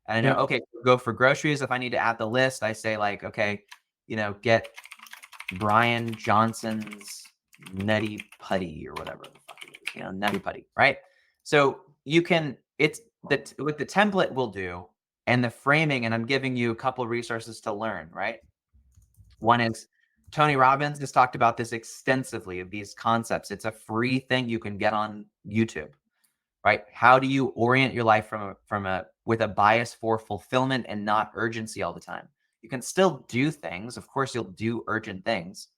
And I know, okay, go for groceries. If I need to add the list, I say like, okay, get Brian Johnson's Nutty Putty or whatever the fuck it is, Nutty Putty, right? So you can, it's that with the template we'll do and the framing, and I'm giving you a couple of resources to learn, right? One is Tony Robbins has talked about this extensively of these concepts. It's a free thing you can get on YouTube, right? How do you orient your life with a bias for fulfillment and not urgency all the time? You can still do things. Of course, you'll do urgent things,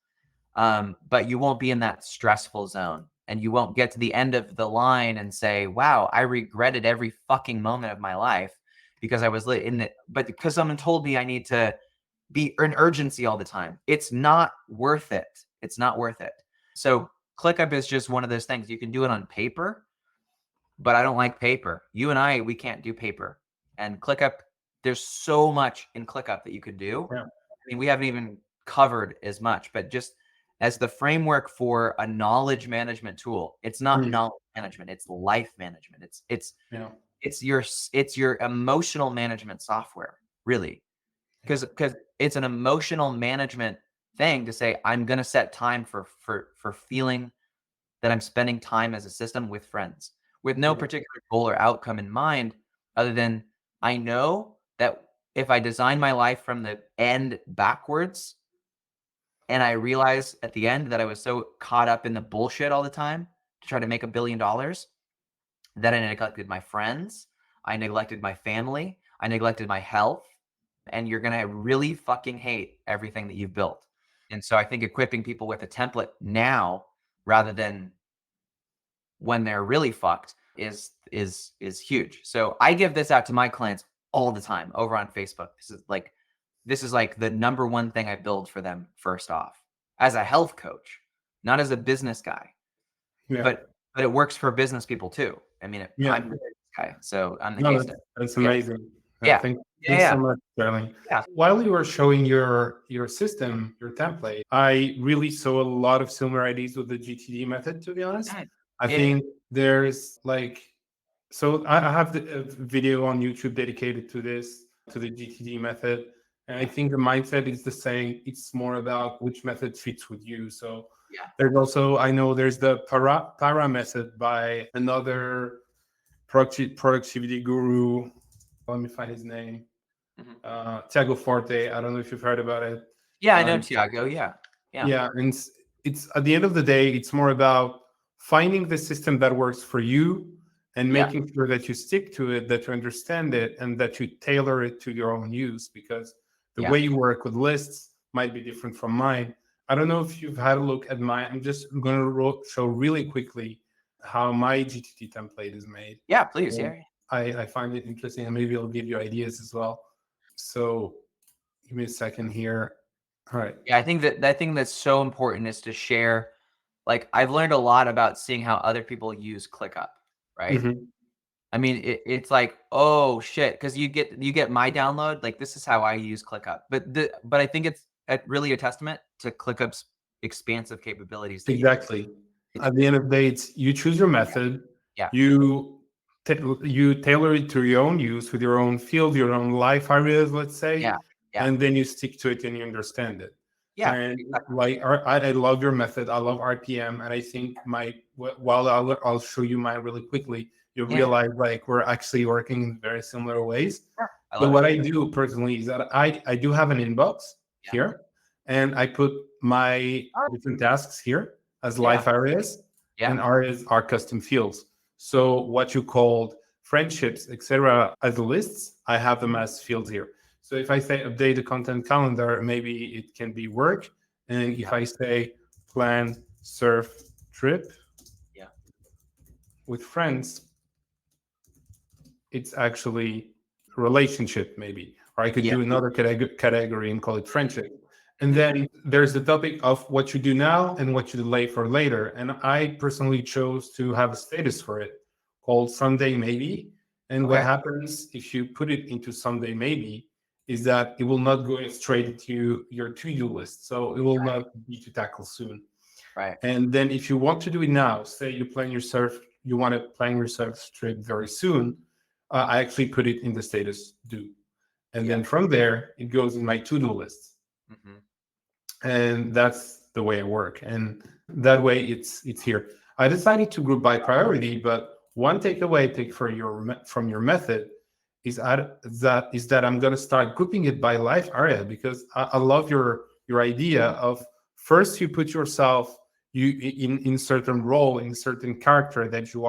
but you won't be in that stressful zone, and you won't get to the end of the line and say, wow, I regretted every fucking moment of my life because I was but because someone told me I need to be in urgency all the time. It's not worth it. It's not worth it. So ClickUp is just one of those things. You can do it on paper, but I don't like paper. You and we can't do paper. And ClickUp, there's so much in ClickUp that you could do. Yeah. I mean, we haven't even covered as much, but just as the framework for a knowledge management tool, it's not knowledge management, it's life management. It's your emotional management software, really. Because it's an emotional management thing to say, I'm going to set time for feeling that I'm spending time as a system with friends with no particular goal or outcome in mind, other than I know that if I design my life from the end backwards, and I realize at the end that I was so caught up in the bullshit all the time to try to make $1 billion, that I neglected my friends, I neglected my family, I neglected my health, and you're going to really fucking hate everything that you've built. And so I think equipping people with a template now rather than when they're really fucked is huge. So I give this out to my clients all the time over on Facebook. This is like the number one thing I build for them first off, as a health coach, not as a business guy. Yeah. But it works for business people too. I mean, I'm the business guy, so I'm the case. That's amazing. Yeah. Thanks Yeah. so much, Sterling. Yeah. While you were showing your system, your template, I really saw a lot of similarities with the GTD method, to be honest. I think there's so I have a video on YouTube dedicated to this, to the GTD method. And I think the mindset is the same. It's more about which method fits with you. So there's also, I know there's the Para method by another productivity guru. Let me find his name. Tiago Forte. I don't know if you've heard about it. Yeah, I know Tiago. Yeah. And it's at the end of the day, it's more about finding the system that works for you and making sure that you stick to it, that you understand it, and that you tailor it to your own use, because the way you work with lists might be different from mine. I don't know if you've had a look at mine. I'm just going to show really quickly how my GTD template is made. Yeah, please. Yeah. I find it interesting, and maybe it'll give you ideas as well. So give me a second here. All right. Yeah, I think that's so important is to share. Like, I've learned a lot about seeing how other people use ClickUp, right? I mean, it's like, oh shit, because you get my download. Like, this is how I use ClickUp, but I think it's really a testament to ClickUp's expansive capabilities. Exactly. At the end of the day, it's you choose your method. You tailor it to your own use with your own field, your own life areas, let's say. And then you stick to it and you understand it. Yeah. And Exactly. like, I love your method. I love RPM, and I think while I'll show you mine really quickly, you Yeah. realize like we're actually working in very similar ways. Yeah. I But love what it. I do personally is that I do have an inbox Yeah. here, and I put my different tasks here as Yeah. life areas, Yeah. and areas are custom fields. So what you called friendships, etc., as lists, I have them as fields here. So if I say update the content calendar, maybe it can be work. And if Yeah. I say plan surf trip Yeah. with friends, it's actually relationship, maybe. Or I could Yeah. do another category and call it friendship. And Mhm. then there's the topic of what you do now and what you delay for later. And I personally chose to have a status for it called Sunday Maybe. And what Okay. happens if you put it into Sunday Maybe is that it will not go straight into your to-do list. So it will not be to tackle soon. Right. And then if you want to do it now, say you want to plan your surf trip very soon, I actually put it in the status do. And Yeah. then from there, it goes in my to-do list. Hmm. And that's the way I work. And that way it's here. I decided to group by priority, but one takeaway take for from your method is that I'm going to start grouping it by life area, because I love your idea of first you put yourself in certain role, in certain character, that you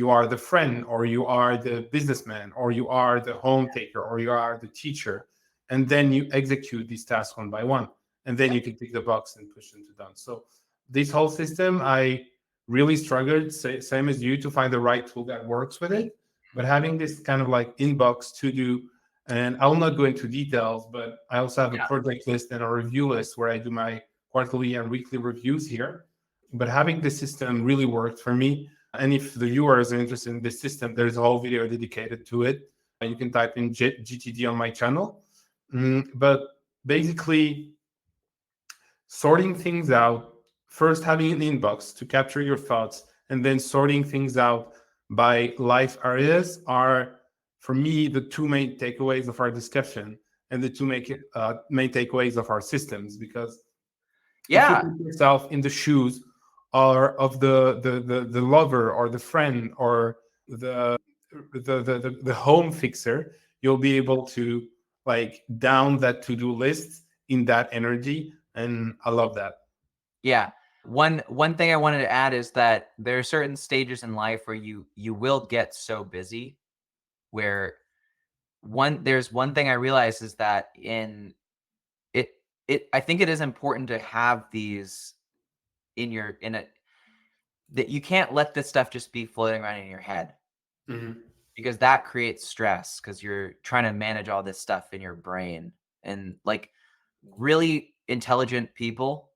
are the friend, or you are the businessman, or you are the home taker, or you are the teacher, and then you execute these tasks one by one, and then you can tick the box and push them to done. So this whole system, I really struggled, same as you, to find the right tool that works with it. But having this kind of like inbox to do, and I'll not go into details, but I also have a Yeah. project list and a review list where I do my quarterly and weekly reviews here. But having this system really worked for me. And if the viewers are interested in this system, there's a whole video dedicated to it. You can type in GTD on my channel. But basically, sorting things out, first having an inbox to capture your thoughts, and then sorting things out by life areas are, for me, the two main takeaways of our discussion, and the two main takeaways of our systems. Because if you Yeah. put yourself in the shoes or of the lover or the friend or the home fixer, you'll be able to like down that to-do list in that energy, and I love that. Yeah. One thing I wanted to add is that there are certain stages in life where you will get so busy where there's one thing I realized is that in it I think it is important to have these in a that you can't let this stuff just be floating around in your head, Mhm. because that creates stress because you're trying to manage all this stuff in your brain. And like really intelligent people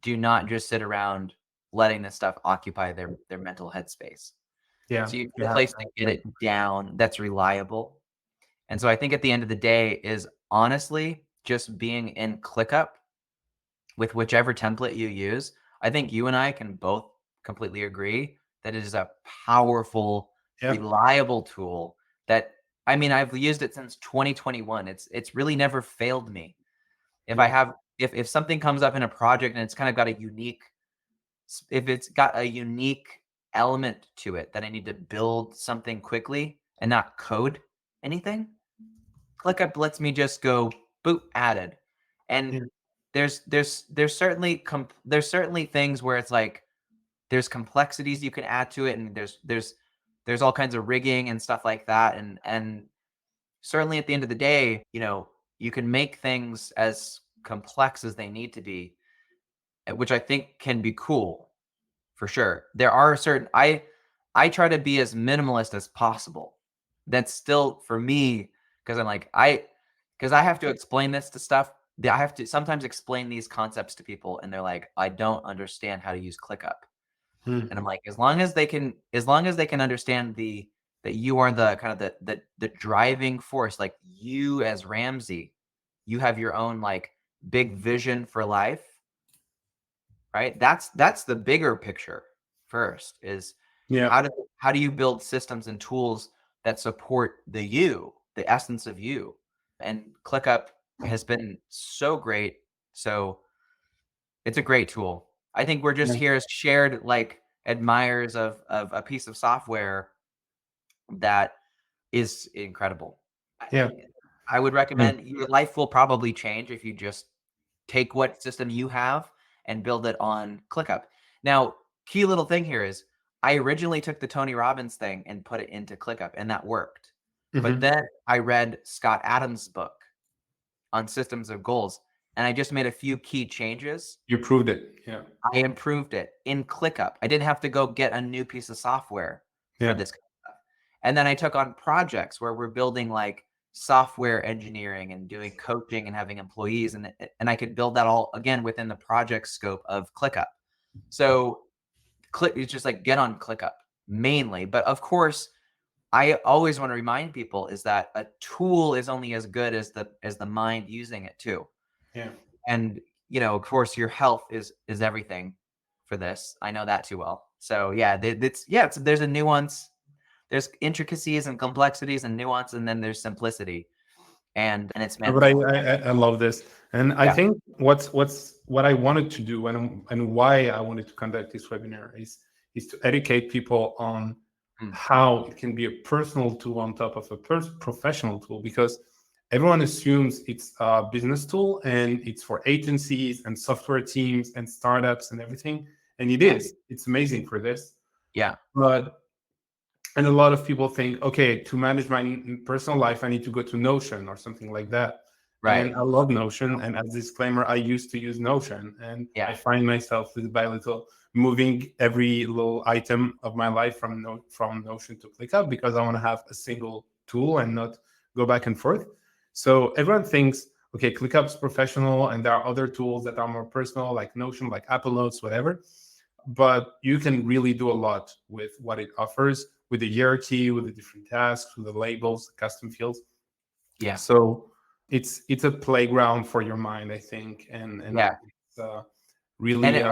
do not just sit around letting this stuff occupy their mental headspace. Yeah, So you need a yeah. place to get it down that's reliable. And so I think at the end of the day is honestly just being in ClickUp with whichever template you use. I think you and I can both completely agree that it is a powerful, Yeah. reliable tool that, I mean, I've used it since 2021. It's really never failed me. If I Yeah. have if something comes up in a project and it's kind of got a unique if it's got a unique element to it that I need to build something quickly and not code anything, ClickUp lets me just go boop added. And Yeah. there's certainly there's certainly things where it's like there's complexities you can add to it, and there's all kinds of rigging and stuff like that. And certainly at the end of the day, you can make things as complex as they need to be, which I think can be cool for sure. There are certain I try to be as minimalist as possible. That's still for me because because I have to explain this to stuff. I have to sometimes explain these concepts to people and they're like, I don't understand how to use ClickUp. And I'm like, as long as they can understand that you are the kind of the driving force, like you as Ramsey, you have your own like big vision for life, right? That's the bigger picture first is Yeah. how do you build systems and tools that support the essence of you? And ClickUp has been so great So it's a great tool. I think we're just Yeah. here as shared like admirers of a piece of software that is incredible. Yeah. I would recommend your life will probably change if you just take what system you have and build it on ClickUp. Now, key little thing here is I originally took the Tony Robbins thing and put it into ClickUp, and that worked. But Mhm. then I read Scott Adams' book on systems of goals, and I just made a few key changes. You proved it. Yeah. I improved it in ClickUp. I didn't have to go get a new piece of software for Yeah. this kind of stuff. And then I took on projects where we're building like software engineering and doing coaching and having employees, and I could build that all again within the project scope of ClickUp. So it's just like get on ClickUp mainly. But of course, I always want to remind people is that a tool is only as good as the mind using it too. Yeah. And of course, your health is everything for this. I know that too well. So yeah, there's a nuance, there's intricacies and complexities and nuance, and then there's simplicity, and it's No, meant but for. I love this, and I Yeah. think what I wanted to do and why I wanted to conduct this webinar is to educate people on how it can be a personal tool on top of a professional tool, because everyone assumes it's a business tool and it's for agencies and software teams and startups and everything, and it Yeah. is. It's amazing for this, Yeah. and a lot of people think, okay, to manage my personal life, I need to go to Notion or something like that. Right. And I love Notion. And as a disclaimer, I used to use Notion. And Yeah. I find myself little by little moving every little item of my life from Notion to ClickUp, because I want to have a single tool and not go back and forth. So everyone thinks, okay, ClickUp's professional, and there are other tools that are more personal, like Notion, like Apple Notes, whatever. But you can really do a lot with what it offers, with the hierarchy, with the different tasks, with the labels, the custom fields. Yeah. So it's a playground for your mind, I think, and Yeah. it's really.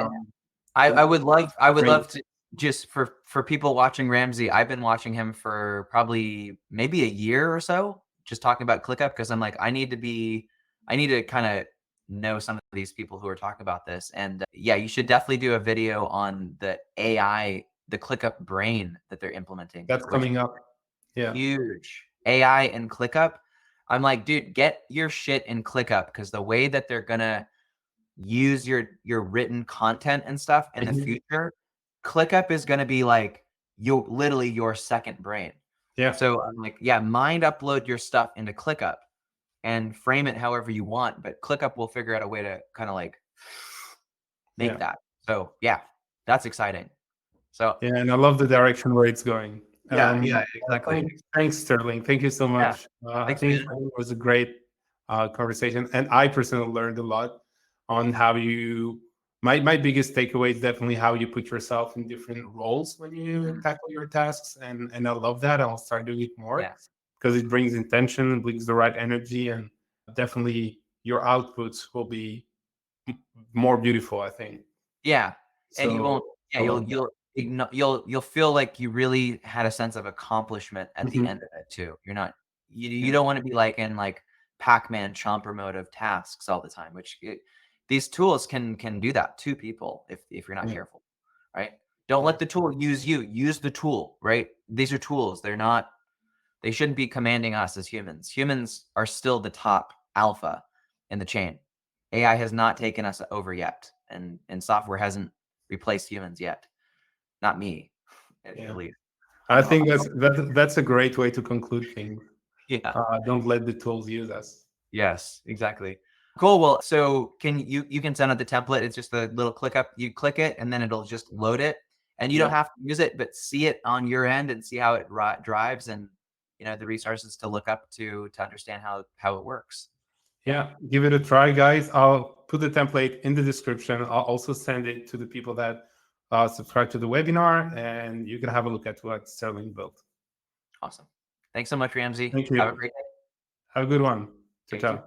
I would love great. to just for people watching Ramsey. I've been watching him for probably maybe a year or so, just talking about ClickUp, because I'm like, I need to kind of know some of these people who are talking about this. And yeah, you should definitely do a video on the AI, the ClickUp brain that they're implementing. That's coming up. Yeah. Huge AI and ClickUp. I'm like, dude, get your shit in ClickUp, because the way that they're gonna use your written content and stuff in the future, ClickUp is going to be like literally your second brain. Yeah. So I'm like, yeah, mind upload your stuff into ClickUp and frame it however you want, but ClickUp will figure out a way to kind of like make that. So yeah, that's exciting. So yeah, and I love the direction where it's going. yeah, exactly. Thanks, Sterling. Thank you so much. I Thanks, think man. it was a great conversation, and I personally learned a lot on how you. My biggest takeaway is definitely how you put yourself in different roles when you tackle your tasks, and I love that. I'll start doing it more because it brings intention, brings the right energy, and definitely your outputs will be more beautiful, I think. Yeah, and you So won't. Yeah, you'll feel like you really had a sense of accomplishment at the end of it too. You're not. You don't want to be like in like Pac-Man chomper mode of tasks all the time, which these tools can do that to people if you're not careful, right? Don't let the tool use you. Use the tool, right? These are tools. They shouldn't be commanding us as humans. Humans are still the top alpha in the chain. AI has not taken us over yet, and software hasn't replaced humans yet. Not me, at least. I think that's a great way to conclude things. Yeah. Don't let the tools use us. Yes, exactly. Cool. Well, so you can send out the template. It's just a little ClickUp. You click it, and then it'll just load it, and you don't have to use it, but see it on your end and see how it drives, and the resources to look up to understand how it works. Yeah, give it a try, guys. I'll put the template in the description. I'll also send it to the people that subscribe to the webinar, and you can have a look at what Sterling built. Awesome. Thanks so much, Ramsey. Thank you. Have a great day. Have a good one. Thank Ciao. you.